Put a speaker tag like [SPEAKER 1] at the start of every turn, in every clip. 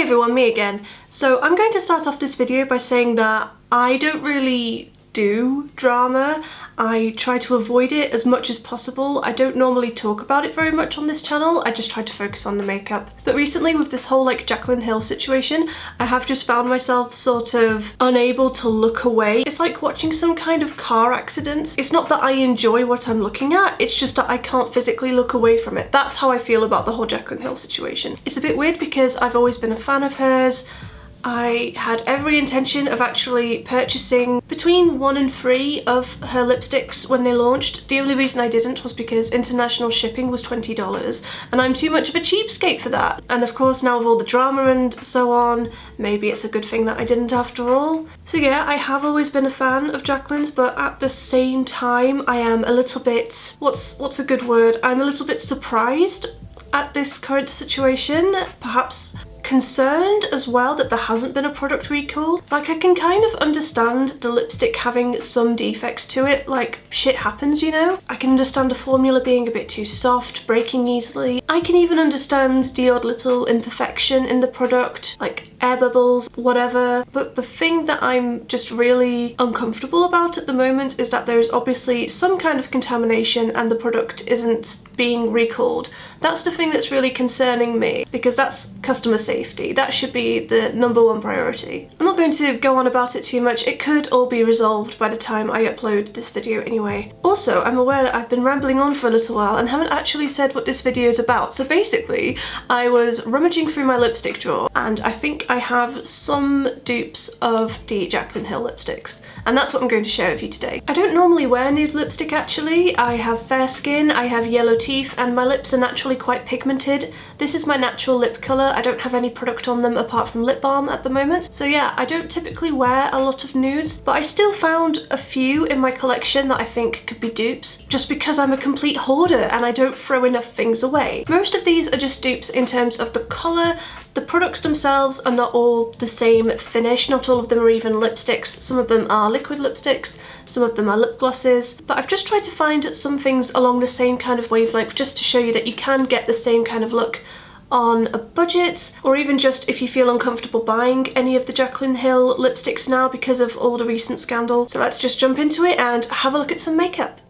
[SPEAKER 1] everyone, me again. So I'm going to start off this video by saying that I don't really do drama. I try to avoid it as much as possible. I don't normally talk about it very much on this channel. I just try to focus on the makeup. But recently with this whole Jaclyn Hill situation, I have just found myself sort of unable to look away. It's like watching some kind of car accident. It's not that I enjoy what I'm looking at, it's just that I can't physically look away from it. That's how I feel about the whole Jaclyn Hill situation. It's a bit weird because I've always been a fan of hers. I had every intention of actually purchasing between 1 and 3 of her lipsticks when they launched. The only reason I didn't was because international shipping was $20 and I'm too much of a cheapskate for that. And of course now with all the drama and so on, maybe it's a good thing that I didn't after all. So yeah, I have always been a fan of Jaclyn's, but at the same time I am a little bit, what's a good word? I'm a little bit surprised at this current situation, perhaps concerned as well that there hasn't been a product recall. Like, I can kind of understand the lipstick having some defects to it, like shit happens, you know? I can understand the formula being a bit too soft, breaking easily. I can even understand the odd little imperfection in the product, like air bubbles, whatever. But the thing that I'm just really uncomfortable about at the moment is that there is obviously some kind of contamination and the product isn't being recalled. That's the thing that's really concerning me, because that's customer safety. That should be the #1 priority. I'm not going to go on about it too much. It could all be resolved by the time I upload this video anyway. Also, I'm aware that I've been rambling on for a little while and haven't actually said what this video is about. So basically, I was rummaging through my lipstick drawer and I think I have some dupes of the Jaclyn Hill lipsticks. And that's what I'm going to share with you today. I don't normally wear nude lipstick actually. I have fair skin, I have yellow teeth, and my lips are naturally quite pigmented. This is my natural lip colour. I don't have any product on them apart from lip balm at the moment. So yeah, I don't typically wear a lot of nudes, but I still found a few in my collection that I think could be dupes, just because I'm a complete hoarder and I don't throw enough things away. Most of these are just dupes in terms of the colour. The products themselves are not all the same finish, not all of them are even lipsticks. Some of them are liquid lipsticks, some of them are lip glosses, but I've just tried to find some things along the same kind of wavelength just to show you that you can get the same kind of look on a budget, or even just if you feel uncomfortable buying any of the Jaclyn Hill lipsticks now because of all the recent scandal. So let's just jump into it and have a look at some makeup.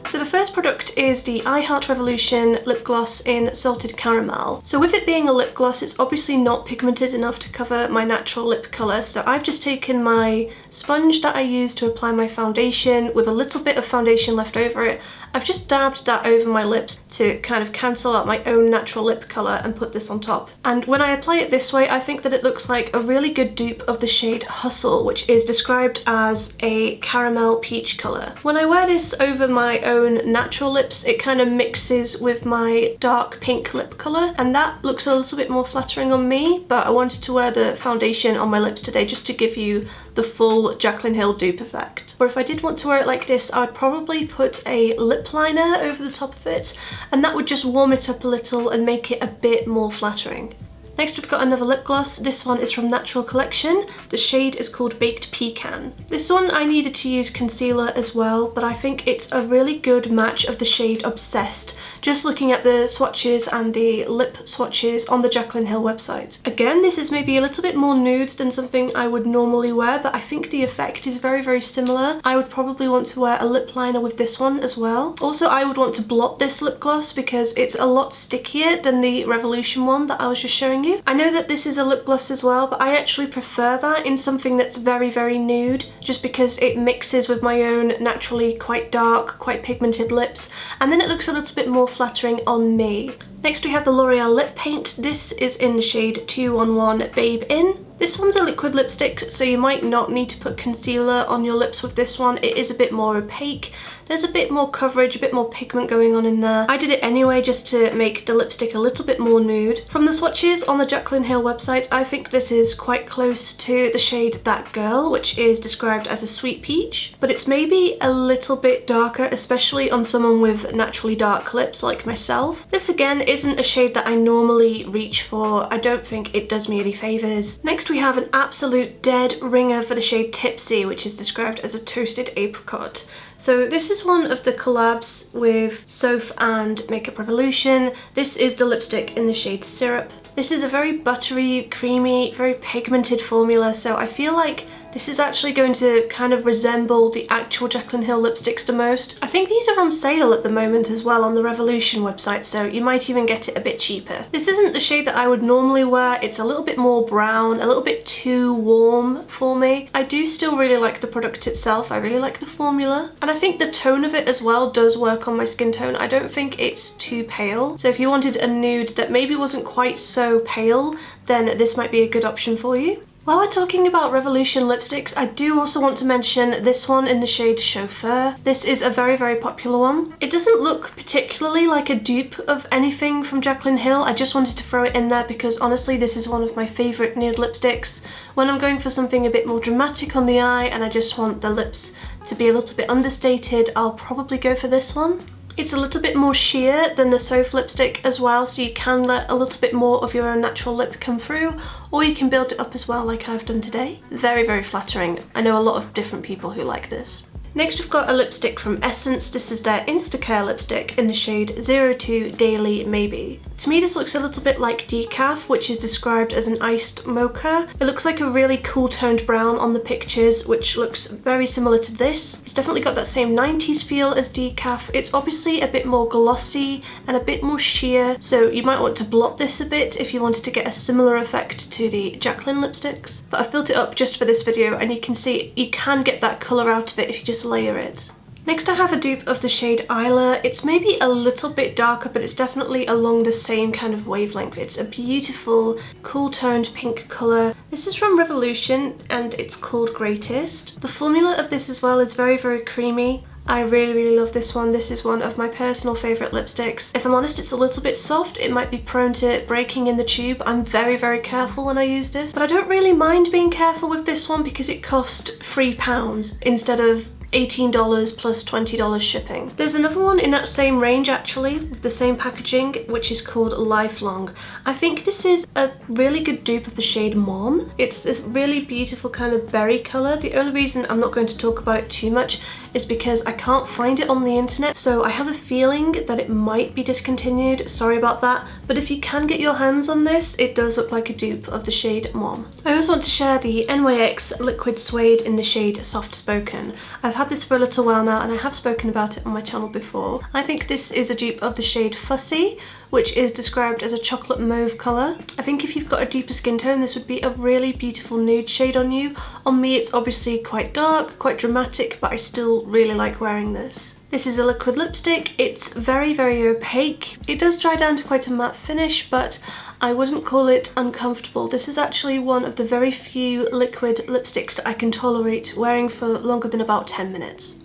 [SPEAKER 1] So the first product is the I Heart Revolution lip gloss in Salted Caramel. So with it being a lip gloss, it's obviously not pigmented enough to cover my natural lip colour, so I've just taken my sponge that I use to apply my foundation with a little bit of foundation left over it. I've just dabbed that over my lips to kind of cancel out my own natural lip colour and put this on top. And when I apply it this way, I think that it looks like a really good dupe of the shade Hustle, which is described as a caramel peach colour. When I wear this over my own natural lips, it kind of mixes with my dark pink lip colour, and that looks a little bit more flattering on me, but I wanted to wear the foundation on my lips today just to give you the full Jaclyn Hill dupe effect. Or if I did want to wear it like this, I would probably put a lip liner over the top of it, and that would just warm it up a little and make it a bit more flattering. Next we've got another lip gloss. This one is from Natural Collection. The shade is called Baked Pecan. This one I needed to use concealer as well, but I think it's a really good match of the shade Obsessed, just looking at the swatches and the lip swatches on the Jaclyn Hill website. Again, this is maybe a little bit more nude than something I would normally wear, but I think the effect is very, very similar. I would probably want to wear a lip liner with this one as well. Also, I would want to blot this lip gloss because it's a lot stickier than the Revolution one that I was just showing you. I know that this is a lip gloss as well, but I actually prefer that in something that's very, very nude, just because it mixes with my own naturally quite dark, quite pigmented lips, and then it looks a little bit more flattering on me. Next we have the L'Oreal lip paint. This is in the shade 211 Babe In. This one's a liquid lipstick, so you might not need to put concealer on your lips with this one. It is a bit more opaque. There's a bit more coverage, a bit more pigment going on in there. I did it anyway just to make the lipstick a little bit more nude. From the swatches on the Jaclyn Hill website, I think this is quite close to the shade That Girl, which is described as a sweet peach, but it's maybe a little bit darker, especially on someone with naturally dark lips like myself. This again isn't a shade that I normally reach for. I don't think it does me any favours. Next we have an absolute dead ringer for the shade Tipsy, which is described as a toasted apricot. So this is one of the collabs with Soph and Makeup Revolution. This is the lipstick in the shade Syrup. This is a very buttery, creamy, very pigmented formula, so I feel like this is actually going to kind of resemble the actual Jaclyn Hill lipsticks the most. I think these are on sale at the moment as well on the Revolution website, so you might even get it a bit cheaper. This isn't the shade that I would normally wear. It's a little bit more brown, a little bit too warm for me. I do still really like the product itself. I really like the formula, and I think the tone of it as well does work on my skin tone. I don't think it's too pale, so if you wanted a nude that maybe wasn't quite so pale, then this might be a good option for you. While we're talking about Revolution lipsticks, I do also want to mention this one in the shade Chauffeur. This is a very, very popular one. It doesn't look particularly like a dupe of anything from Jaclyn Hill. I just wanted to throw it in there because honestly this is one of my favourite nude lipsticks. When I'm going for something a bit more dramatic on the eye and I just want the lips to be a little bit understated, I'll probably go for this one. It's a little bit more sheer than the Soph lipstick as well, so you can let a little bit more of your own natural lip come through, or you can build it up as well like I've done today. Very, very flattering. I know a lot of different people who like this. Next we've got a lipstick from Essence. This is their Instacare lipstick in the shade 02 Daily Maybe. To me this looks a little bit like Decaf, which is described as an iced mocha. It looks like a really cool toned brown on the pictures, which looks very similar to this. It's definitely got that same 90s feel as Decaf. It's obviously a bit more glossy and a bit more sheer, so you might want to blot this a bit if you wanted to get a similar effect to the Jaclyn lipsticks. But I've built it up just for this video, and you can see you can get that colour out of it if you just layer it. Next I have a dupe of the shade Isla. It's maybe a little bit darker, but it's definitely along the same kind of wavelength. It's a beautiful, cool toned pink colour. This is from Revolution and it's called Greatest. The formula of this as well is very, very creamy. I really, really love this one. This is one of my personal favourite lipsticks. If I'm honest, it's a little bit soft. It might be prone to breaking in the tube. I'm very, very careful when I use this, but I don't really mind being careful with this one because it cost £3 instead of $18 plus $20 shipping. There's another one in that same range actually, with the same packaging, which is called Lifelong. I think this is a really good dupe of the shade Mom. It's this really beautiful kind of berry colour. The only reason I'm not going to talk about it too much is because I can't find it on the internet, so I have a feeling that it might be discontinued. Sorry about that, but if you can get your hands on this, it does look like a dupe of the shade Mom. I also want to share the NYX Liquid Suede in the shade Soft Spoken. I've had this for a little while now and I have spoken about it on my channel before. I think this is a dupe of the shade Fussy, which is described as a chocolate mauve colour. I think if you've got a deeper skin tone, this would be a really beautiful nude shade on you. On me, it's obviously quite dark, quite dramatic, but I still really like wearing this. This is a liquid lipstick. It's very, very opaque. It does dry down to quite a matte finish, but I wouldn't call it uncomfortable. This is actually one of the very few liquid lipsticks that I can tolerate wearing for longer than about 10 minutes.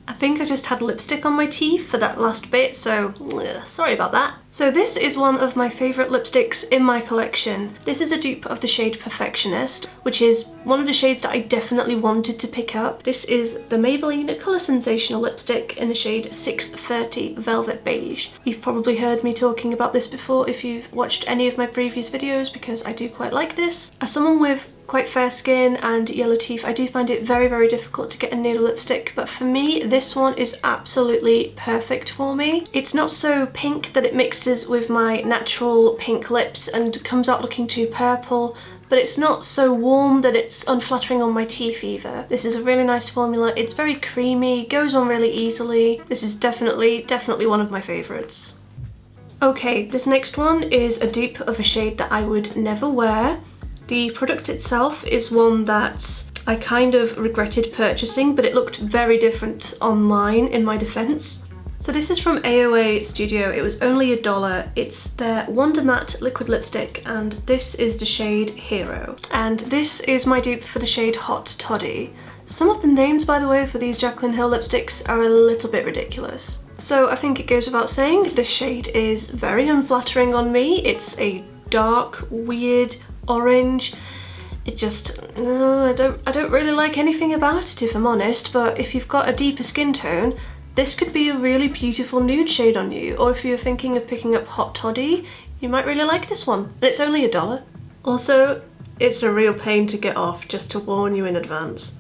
[SPEAKER 1] I think I just had lipstick on my teeth for that last bit, so sorry about that. So this is one of my favourite lipsticks in my collection. This is a dupe of the shade Perfectionist, which is one of the shades that I definitely wanted to pick up. This is the Maybelline Colour Sensational lipstick in the shade 630 Velvet Beige. You've probably heard me talking about this before if you've watched any of my previous videos, because I do quite like this. As someone with quite fair skin and yellow teeth, I do find it very, very difficult to get a nude lipstick, but for me this one is absolutely perfect for me. It's not so pink that it mixes with my natural pink lips and comes out looking too purple, but it's not so warm that it's unflattering on my teeth either. This is a really nice formula. It's very creamy, goes on really easily. This is definitely one of my favourites. Okay, this next one is a dupe of a shade that I would never wear. The product itself is one that I kind of regretted purchasing, but it looked very different online in my defense. So this is from AOA Studio. It was only $1. It's their Wonder Matte liquid lipstick, and this is the shade Hero. And this is my dupe for the shade Hot Toddy. Some of the names, by the way, for these Jaclyn Hill lipsticks are a little bit ridiculous. So I think it goes without saying, this shade is very unflattering on me. It's a dark, weird orange. It just, I don't really like anything about it if I'm honest, but if you've got a deeper skin tone, this could be a really beautiful nude shade on you, or if you're thinking of picking up Hot Toddy, you might really like this one, and it's only $1. Also, it's a real pain to get off, just to warn you in advance.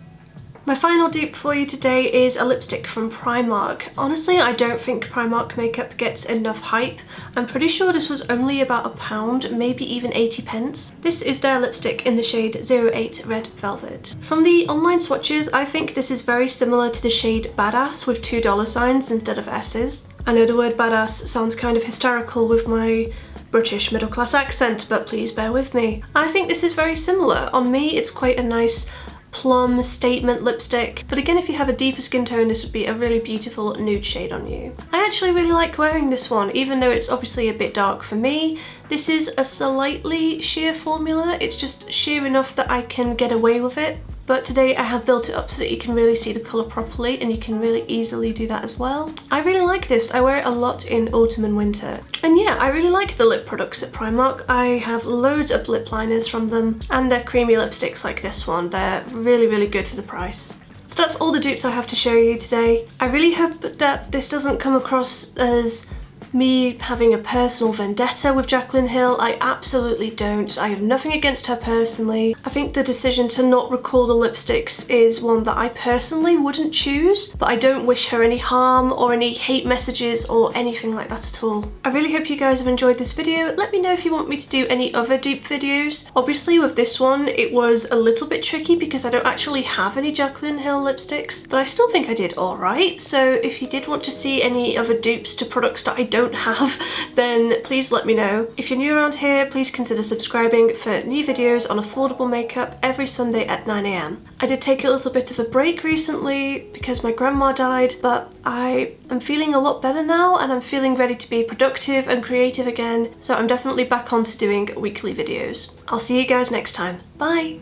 [SPEAKER 1] My final dupe for you today is a lipstick from Primark. Honestly, I don't think Primark makeup gets enough hype. I'm pretty sure this was only about £1, maybe even 80 pence. This is their lipstick in the shade 08 Red Velvet. From the online swatches, I think this is very similar to the shade Badass with $2 instead of S's. I know the word badass sounds kind of hysterical with my British middle class accent, but please bear with me. I think this is very similar. On me, it's quite a nice plum statement lipstick, but again, if you have a deeper skin tone, this would be a really beautiful nude shade on you. I actually really like wearing this one, even though it's obviously a bit dark for me. This is a slightly sheer formula. It's just sheer enough that I can get away with it. But today I have built it up so that you can really see the colour properly, and you can really easily do that as well. I really like this. I wear it a lot in autumn and winter. And yeah, I really like the lip products at Primark. I have loads of lip liners from them, and they're creamy lipsticks like this one. They're really, really good for the price. So that's all the dupes I have to show you today. I really hope that this doesn't come across as me having a personal vendetta with Jaclyn Hill. I absolutely don't. I have nothing against her personally. I think the decision to not recall the lipsticks is one that I personally wouldn't choose, but I don't wish her any harm or any hate messages or anything like that at all. I really hope you guys have enjoyed this video. Let me know if you want me to do any other dupe videos. Obviously with this one, it was a little bit tricky because I don't actually have any Jaclyn Hill lipsticks, but I still think I did alright. So if you did want to see any other dupes to products that I don't have, then please let me know. If you're new around here, please consider subscribing for new videos on affordable makeup every Sunday at 9 AM. I did take a little bit of a break recently because my grandma died, but I am feeling a lot better now and I'm feeling ready to be productive and creative again, so I'm definitely back on to doing weekly videos. I'll see you guys next time. Bye!